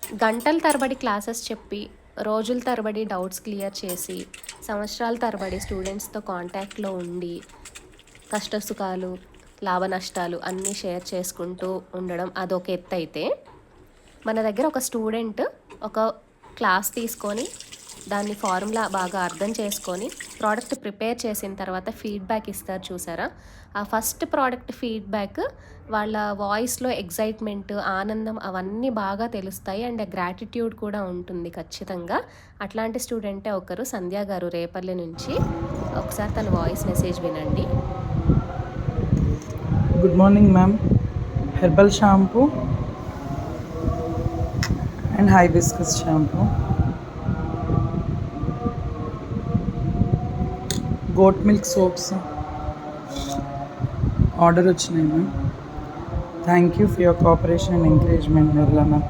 గంటల తరబడి క్లాసెస్ చెప్పి, రోజుల తరబడి డౌట్స్ క్లియర్ చేసి, సంవత్సరాల తరబడి స్టూడెంట్స్‌తో కాంటాక్ట్‌లో ఉండి, కష్టసుఖాలు, లాభ నష్టాలు అన్నీ షేర్ చేసుకుంటూ ఉండడం అదొక ఎత్తయితే, మన దగ్గర ఒక స్టూడెంట్ ఒక క్లాస్ తీసుకొని, దాన్ని ఫార్ములా బాగా అర్థం చేసుకొని, ప్రోడక్ట్ ప్రిపేర్ చేసిన తర్వాత ఫీడ్‌బ్యాక్ ఇస్తారు చూసారా? ఆ ఫస్ట్ ప్రోడక్ట్ ఫీడ్‌బ్యాక్ వాళ్ళ వాయిస్‌లో ఎక్సైట్‌మెంట్, ఆనందం అవన్నీ బాగా తెలుస్తాయి. అండ్ గ్రాటిట్యూడ్ కూడా ఉంటుంది ఖచ్చితంగా. అట్లాంటి స్టూడెంటే ఒకరు సంధ్య గారు రేపల్లి నుంచి. ఒకసారి తన వాయిస్ మెసేజ్ వినండి. Good morning ma'am. Herbal shampoo and hibiscus shampoo, goat milk soaps order వచ్చినాయి ma'am. Thank you for your cooperation and encouragement Nirmala ma'am.